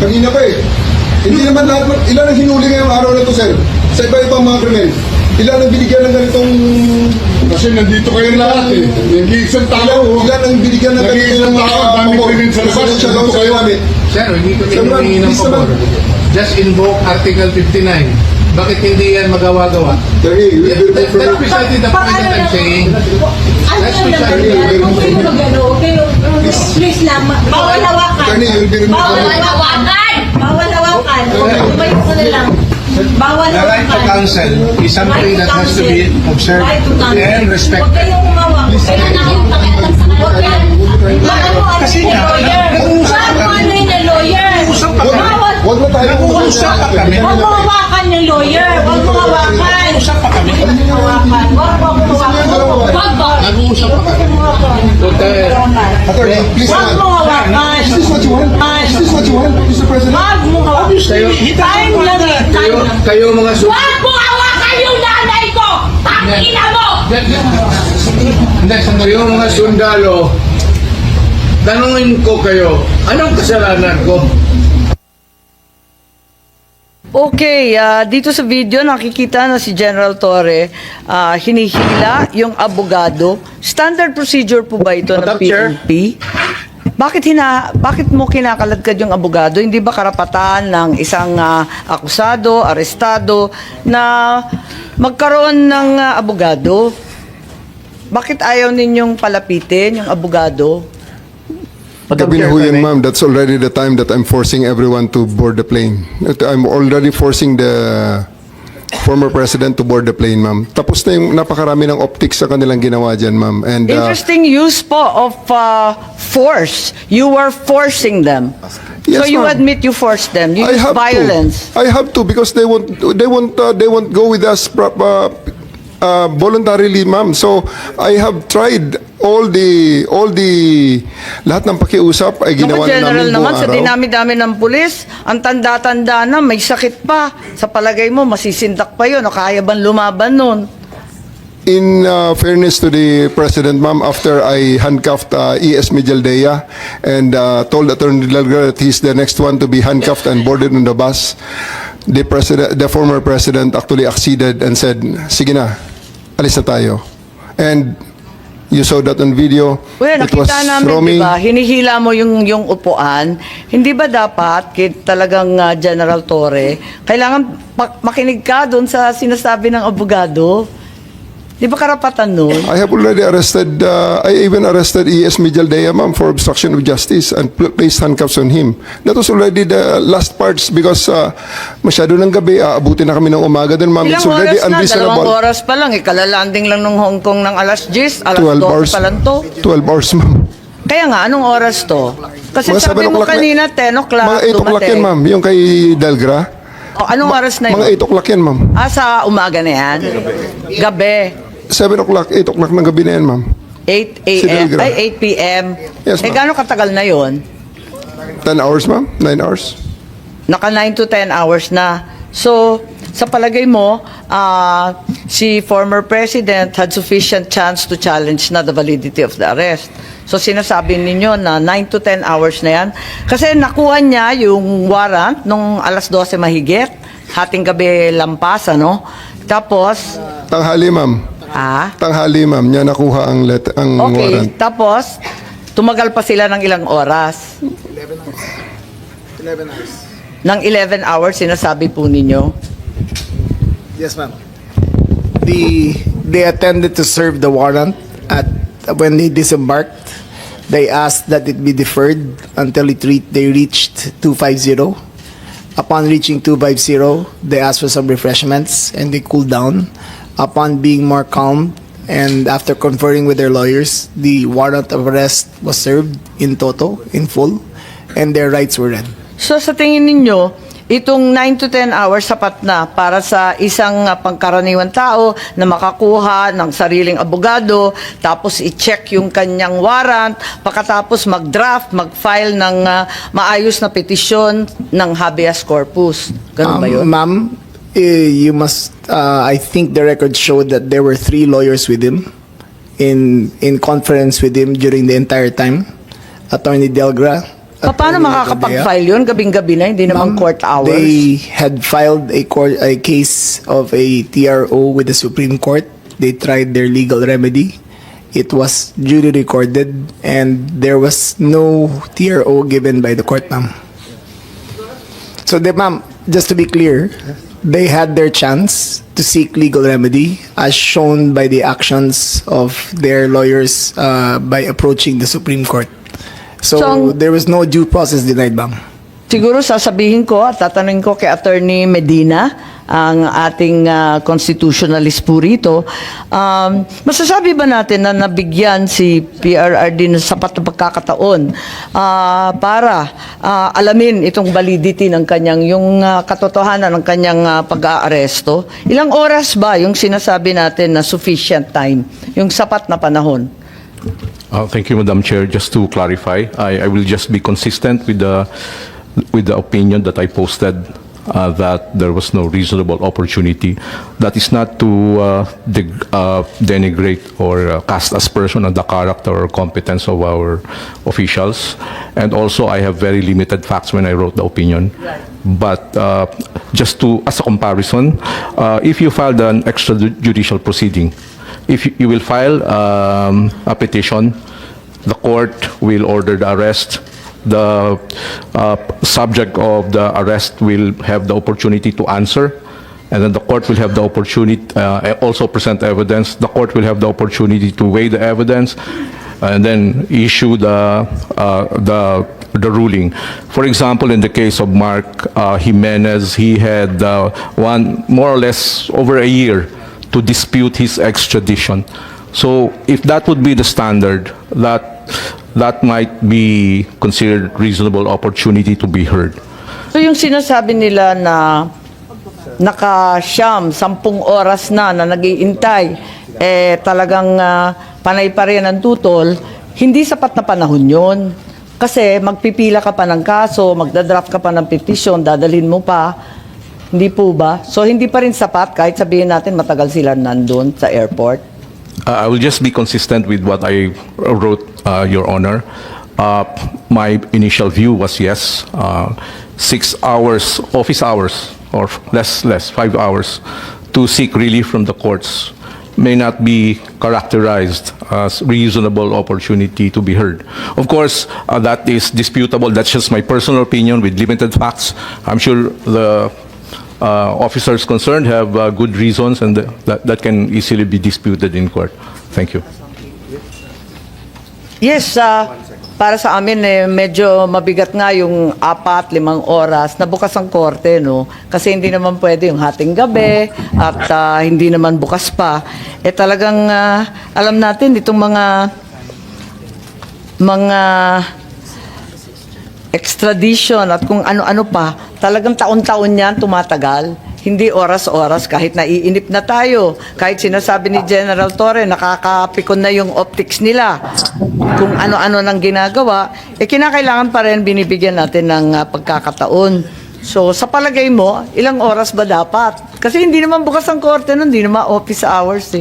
Kanina pa eh. Hindi naman lahat, ilan ang hinuli ngayong araw na to, sir? Sa iba-ibang mga krimen. Ilan ang binigyan ng ganitong... Kasi nandito kayo lahat eh. Nag-iisang tao. Ilan ang binigyan ng Nag-iisang ganitong tao. Dami ko rin sa labas. Siya daw sa iwanin. Sir, hindi ko Sir, hinihingi ng please pabor. naman. Just invoke Article 59. Bakit hindi yan magawa-gawa? Attorney, you will be That's from... precisely the point that I'm saying. Ano That's yung naman precisely yan? Kung kayo mag-ano, kayo, please lang, bawal hawakan. Attorney, you will be removed. Bawal hawakan! Bawal hawakan. Tumayo ko na lang. Bawal The right to hawakan. counsel is something that has to be observed Right to counsel. and Huwag respected. kayong umawak. Kaya na kayong pakialam sa kanila. Ano Kasi yung nga, lawyer? Ano yung lawyer? Nag-uusap pa kami. Bawal. Huwag na tayo Nag-uusap pa kami. Huwag mo hawakan yung lawyer. Huwag mo hawakan. Nag-uusap pa kami. Hawakan. Huwag mo hawakan. Huwag mo. Nag-uusap pa kami. Attorney, please Huwag mo naman. hawakan. Is this what you want? Is this what you want, Mr. President? Huwag mo hawakan. Kayo, Time lang eh. Time lang. kayo mga Huwag mo hawakan yung nanay ko! Tangina mo! Hindi, kayo mga sundalo, tanungin ko kayo, anong kasalanan ko? Okay, dito sa video nakikita na si General Torre hinihila yung abogado. Standard procedure po ba ito ng Madam Chair? PNP? Bakit mo kinakaladkad yung abogado? Hindi ba karapatan ng isang akusado, arestado na magkaroon ng abogado? Bakit ayaw ninyong palapitin yung abogado? Gabi na ho yan, ma'am. That's already the time that I'm forcing everyone to board the plane. I'm already forcing the former president to board the plane, ma'am. Tapos na yung napakarami ng optics sa kanilang ginawa dyan, ma'am. And Interesting use po of force. You were forcing them. Yes, So you ma'am. admit you forced them. You I use have violence. to. I have to because they won't go with us voluntarily, ma'am. So I have tried all the lahat ng pakiusap ay Naku, ginawa na General namin naman, buong sa araw. dinami-dami ng pulis, ang tanda-tanda na, may sakit pa. Sa palagay mo, masisindak pa yun, o kaya bang lumaban nun? In fairness to the president, ma'am, after I handcuffed E.S. Mijaldea and told Attorney Delgado that he's the next one to be handcuffed and boarded on the bus, the former president actually acceded and said, "Sige na, alis na tayo." And you saw that on video. Well, It was nakita namin, Romy. di ba, hinihila mo yung upuan. Hindi ba dapat, talagang General Torre, kailangan makinig ka doon sa sinasabi ng abogado? Di ba karapatan nun? I have already arrested, I even arrested E.S. Mijaldea, ma'am, for obstruction of justice and placed handcuffs on him. That was already the last parts because masyado ng gabi, aabutin na kami ng umaga din, ma'am. Ilang It's already oras na? unreasonable. 2 oras pa lang. Ikalalanding lang ng Hong Kong ng alas 10, alas 12 12 hours. pa lang to. 12 hours, ma'am. Kaya nga, anong oras to? Kasi Mga sabi 7 mo o'clock kanina, 10 o'clock Mga 8 o'clock yan, dumating. ma'am. Yung kay Delgra. O, anong oras na yun? Mga 8 o'clock yan, ma'am. Sa umaga na yan? Gabi. 7 o'clock, 8 o'clock ng gabi na yan, ma'am. 8 Si a.m. Delgra. Ay, 8 p.m. Yes, Eh, ma'am. gaano katagal na yon? 10 hours, ma'am. 9 hours. Naka 9 to 10 hours na. So, sa palagay mo, si former president had sufficient chance to challenge na the validity of the arrest. So, sinasabi ninyo na 9 to 10 hours na yan. Kasi nakuha niya yung warrant nung alas 12 mahigit. Hating gabi lampas, ano? Tapos, Tanghali, ma'am. Tanghali, ma'am. Niya nakuha ang okay. warrant. Tapos, tumagal pa sila ng ilang oras? 11 hours. Ng 11 hours, sinasabi po ninyo? Yes, ma'am. They attended to serve the warrant at when they disembarked. They asked that it be deferred until they reached 250. Upon reaching 250, they asked for some refreshments and they cooled down. Upon being more calm and after conferring with their lawyers, the warrant of arrest was served in toto, in full, and their rights were read. So sa tingin ninyo, itong 9 to 10 hours sapat na para sa isang pangkaraniwan tao na makakuha ng sariling abogado, tapos i-check yung kanyang warrant, pagkatapos mag-draft, mag-file ng maayos na petisyon ng habeas corpus. Ganun ba yun? Ma'am, you must, I think the record showed that there were 3 lawyers with him in conference with him during the entire time. Attorney Delgra, Paano makakapag-file yun? Gabing-gabi na, hindi naman Ma'am, court hours. They had filed a case of a TRO with the Supreme Court. They tried their legal remedy. It was duly recorded, and there was no TRO given by the court, ma'am. So, ma'am, just to be clear, they had their chance to seek legal remedy, as shown by the actions of their lawyers by approaching the Supreme Court. So, So, there was no due process denied, ma'am. Siguro sasabihin ko at tatanungin ko kay Attorney Medina, ang ating constitutionalist po rito, masasabi ba natin na nabigyan si PRRD ng sapat na pagkakataon para alamin itong validity ng kanyang, yung katotohanan ng kanyang pag-aaresto? Ilang oras ba yung sinasabi natin na sufficient time, yung sapat na panahon? Thank you, Madam Chair. Just to clarify, I will just be consistent with the opinion that I posted, that there was no reasonable opportunity. That is not to denigrate or cast aspersion on the character or competence of our officials. And also, I have very limited facts when I wrote the opinion. But just to, as a comparison, if you filed an extrajudicial proceeding, if you will file a petition, the court will order the arrest. The subject of the arrest will have the opportunity to answer, and then the court will have the opportunity also present evidence. The court will have the opportunity to weigh the evidence, and then issue the ruling. For example, in the case of Mark Jimenez, he had more or less over a year to dispute his extradition. So if that would be the standard, that might be considered reasonable opportunity to be heard. So yung sinasabi nila na nakasyam, 10 oras na nag-iintay, talagang panay pa rin ang tutol, hindi sapat na panahon yun. Kasi magpipila ka pa ng kaso, magdadraft ka pa ng petition, dadalhin mo pa. Hindi po ba? So hindi pa rin sapat kahit sabihin natin matagal sila nandun sa airport? I will just be consistent with what I wrote, Your Honor. My initial view was yes, 6 hours, office hours, or less, 5 hours, to seek relief from the courts may not be characterized as reasonable opportunity to be heard. Of course, that is disputable. That's just my personal opinion with limited facts. I'm sure the officers concerned have good reasons, and that can easily be disputed in court. Thank you. Yes, para sa amin medyo mabigat nga yung 4-5 oras na bukas ang korte, no? Kasi hindi naman pwede yung hating gabi at hindi naman bukas pa. Talagang alam natin itong mga extradition at kung ano-ano pa, talagang taon-taon yan tumatagal. Hindi oras-oras, kahit naiinip na tayo. Kahit sinasabi ni General Torre, nakakapikon na yung optics nila. Kung ano-ano nang ginagawa, kinakailangan pa rin binibigyan natin ng pagkakataon. So, sa palagay mo, ilang oras ba dapat? Kasi hindi naman bukas ang korte nun, hindi naman office hours eh.